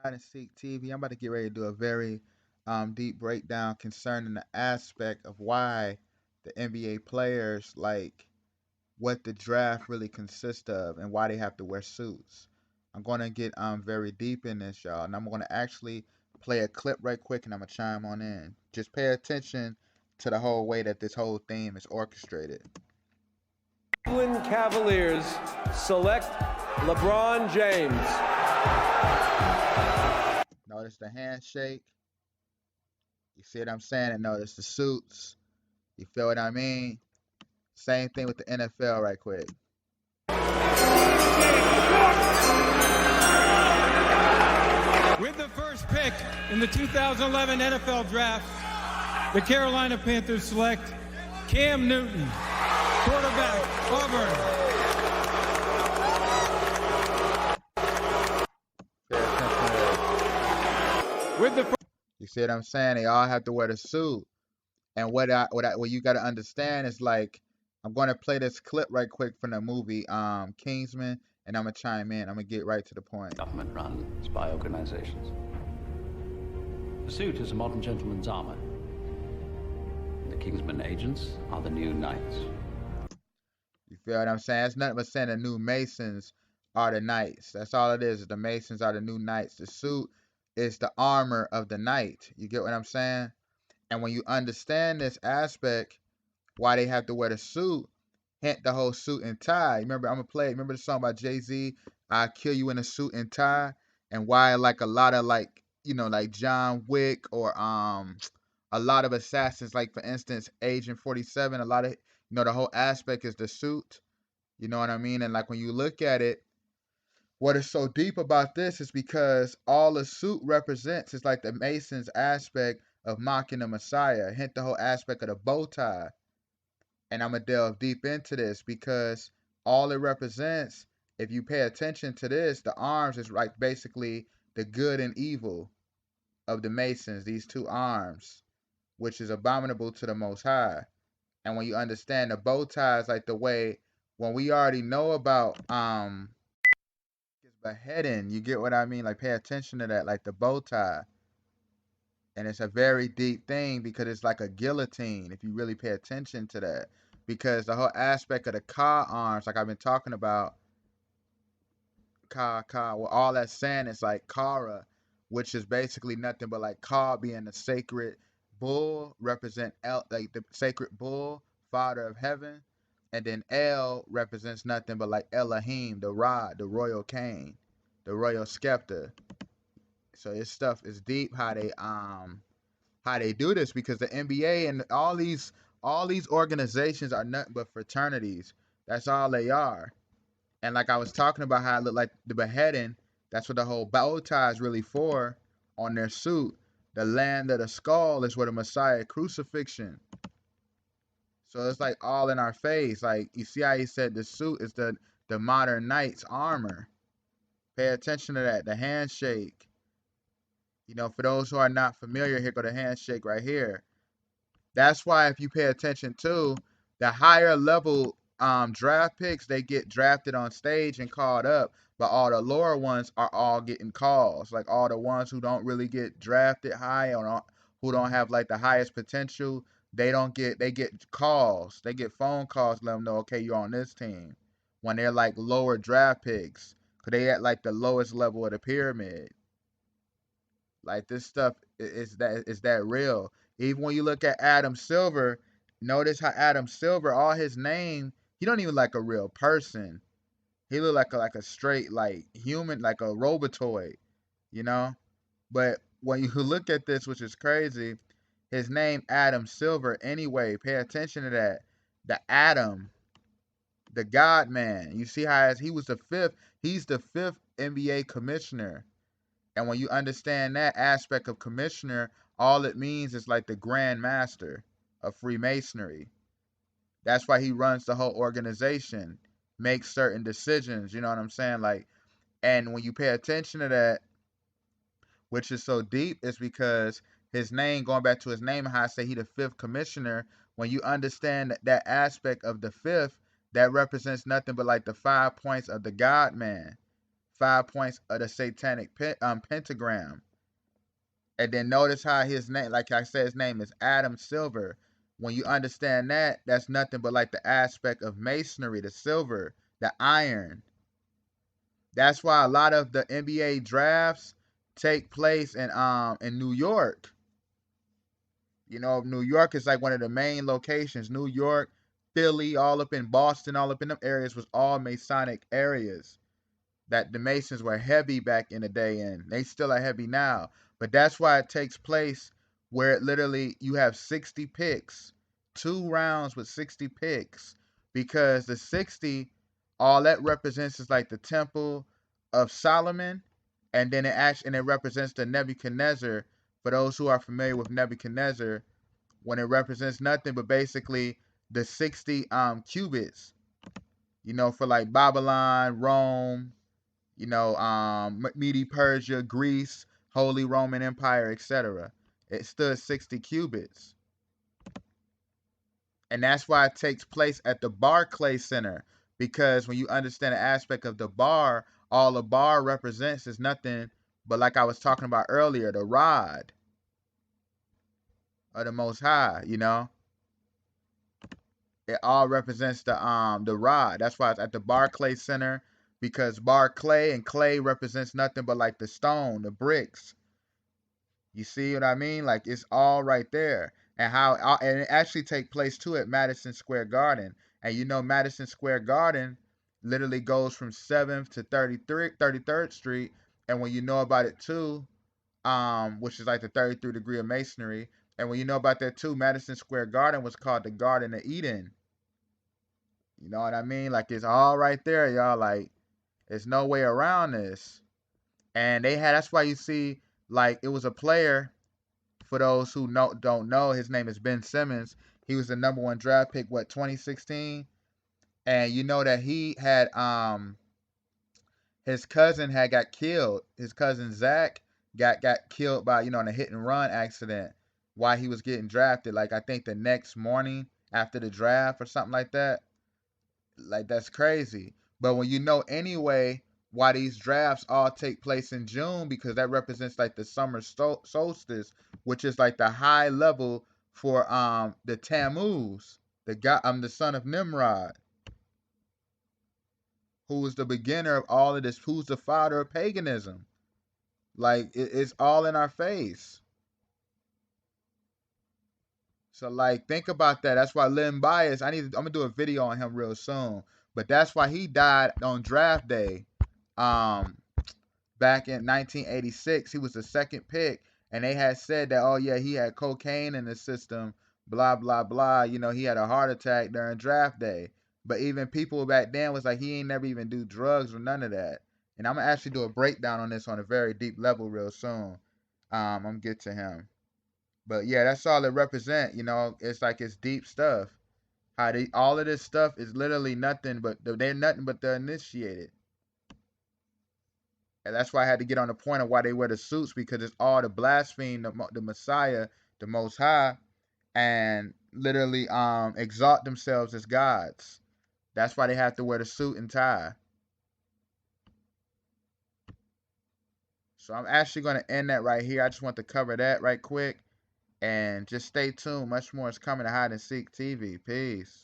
Hide and Seek TV. I'm about to get ready to do a very deep breakdown concerning the aspect of why the NBA players like what the draft really consists of and why they have to wear suits. I'm going to get very deep in this, y'all, and I'm going to actually play a clip right quick, and I'm gonna chime on in. Just pay attention to the whole way that this whole theme is orchestrated. Cleveland Cavaliers select LeBron James. Notice the handshake. You see what I'm saying? And notice the suits. You feel what I mean? Same thing with the NFL right quick. With the first pick in the 2011 NFL Draft, the Carolina Panthers select Cam Newton, quarterback, Auburn. With the You see what I'm saying? They all have to wear the suit. And what you got to understand is like I'm going to play this clip right quick from the movie Kingsman, and I'm gonna chime in. I'm gonna get right to the point. Government-run spy organizations. The suit is a modern gentleman's armor. The Kingsman agents are the new knights. You feel what I'm saying? It's nothing but saying the new Masons are the knights. That's all it is. The Masons are the new knights. The suit is the armor of the knight. You get what I'm saying? And when you understand this aspect, why they have to wear the suit, hint the whole suit and tie. Remember, I'm gonna play. Remember the song by Jay-Z, "I Kill You in a Suit and Tie," and why like a lot of like like John Wick or a lot of assassins, like for instance Agent 47. A lot of the whole aspect is the suit. You know what I mean? And like when you look at it, what is so deep about this is because all the suit represents is like the Mason's aspect of mocking the Messiah, hint the whole aspect of the bow tie. And I'm going to delve deep into this because all it represents, if you pay attention to this, the arms is like basically the good and evil of the Masons, these two arms, which is abominable to the Most High. And when you understand the bow tie is like the way, when we already know about beheading, you get what I mean? Like pay attention to that, like the bow tie. And it's a very deep thing because it's like a guillotine if you really pay attention to that. Because the whole aspect of the Ka arms, like I've been talking about, well, all that's saying is like Kara, which is basically nothing but like Ka being the sacred bull, represent like the sacred bull, father of heaven. And then El represents nothing but like Elohim, the rod, the royal cane, the royal scepter. So this stuff is deep how they do this because the NBA and all these organizations are nothing but fraternities. That's all they are. And like I was talking about how it looked like the beheading, that's what the whole bow tie is really for on their suit. The land of the skull is where the Messiah crucifixion. So it's like all in our face. Like you see how he said the suit is the modern knight's armor. Pay attention to that. The handshake. For those who are not familiar, here go the handshake right here. That's why if you pay attention to the higher level draft picks, they get drafted on stage and called up, but all the lower ones are all getting calls. Like all the ones who don't really get drafted high or who don't have like the highest potential, they get calls. They get phone calls, let them know, okay, you're on this team. When they're like lower draft picks, because they at like the lowest level of the pyramid. Like this stuff is that real. Even when you look at Adam Silver, notice how Adam Silver, all his name, he don't even like a real person. He look like a straight like human, like a robotoid, you know. But when you look at this, which is crazy, his name Adam Silver. Anyway, pay attention to that. The Adam, the God Man. You see how he was the fifth. He's the fifth NBA commissioner. And when you understand that aspect of commissioner, all it means is like the grand master of Freemasonry. That's why he runs the whole organization, makes certain decisions, you know what I'm saying? Like, and when you pay attention to that, which is so deep, is because his name, going back to his name, how I say he the fifth commissioner, when you understand that aspect of the fifth, that represents nothing but like the 5 points of the God man. 5 points of the satanic pentagram. And then notice how his name, like I said, his name is Adam Silver. When you understand that, that's nothing but like the aspect of masonry, the silver, the iron. That's why a lot of the NBA drafts take place in New York. You know, New York is like one of the main locations. New York, Philly, all up in Boston, all up in them areas was all Masonic areas that the Masons were heavy back in the day, and they still are heavy now. But that's why it takes place where it literally you have 60 picks, 2 rounds with 60 picks, because the 60, all that represents is like the Temple of Solomon, and then it represents the Nebuchadnezzar. For those who are familiar with Nebuchadnezzar, when it represents nothing but basically the 60 cubits, you know, for like Babylon, Rome, you know, Mede Persia, Greece, Holy Roman Empire, etc. It stood 60 cubits. And that's why it takes place at the Barclay Center. Because when you understand the aspect of the bar, all the bar represents is nothing but, like I was talking about earlier, the rod of the Most High, you know. It all represents the rod. That's why it's at the Barclay Center, because Barclay and clay represents nothing but like the stone, the bricks. You see what I mean? Like it's all right there. And and it actually take place too at Madison Square Garden. And you know Madison Square Garden literally goes from 7th to 33rd Street. And when you know about it too, which is like the 33rd degree of masonry, and when you know about that too, Madison Square Garden was called the Garden of Eden. You know what I mean? Like it's all right there, y'all. Like there's no way around this. And that's why you see, like, it was a player, for those who don't know, his name is Ben Simmons. He was the #1 draft pick, 2016? And you know that he had his cousin had got killed. His cousin Zach got killed by, in a hit and run accident while he was getting drafted. Like I think the next morning after the draft or something like that. Like that's crazy. But when you know anyway why these drafts all take place in June, because that represents like the summer solstice, which is like the high level for the Tammuz, the god, the son of Nimrod, who was the beginner of all of this, who's the father of paganism. Like it's all in our face. So like think about that. That's why Lynn Bias, I'm gonna do a video on him real soon. But that's why he died on draft day. Um Back in 1986, he was the second pick, and they had said that, oh yeah, he had cocaine in his system, blah blah blah. He had a heart attack during draft day. But even people back then was like, he ain't never even do drugs or none of that. And I'm gonna actually do a breakdown on this on a very deep level real soon. I'm gonna get to him. But yeah, that's all it represent. It's like it's deep stuff. All of this stuff is literally nothing but they're nothing but the initiated. And that's why I had to get on the point of why they wear the suits, because it's all to blaspheme the Messiah, the Most High, and literally exalt themselves as gods. That's why they have to wear the suit and tie. So I'm actually going to end that right here. I just want to cover that right quick. And just stay tuned. Much more is coming to Hide and Seek TV. Peace.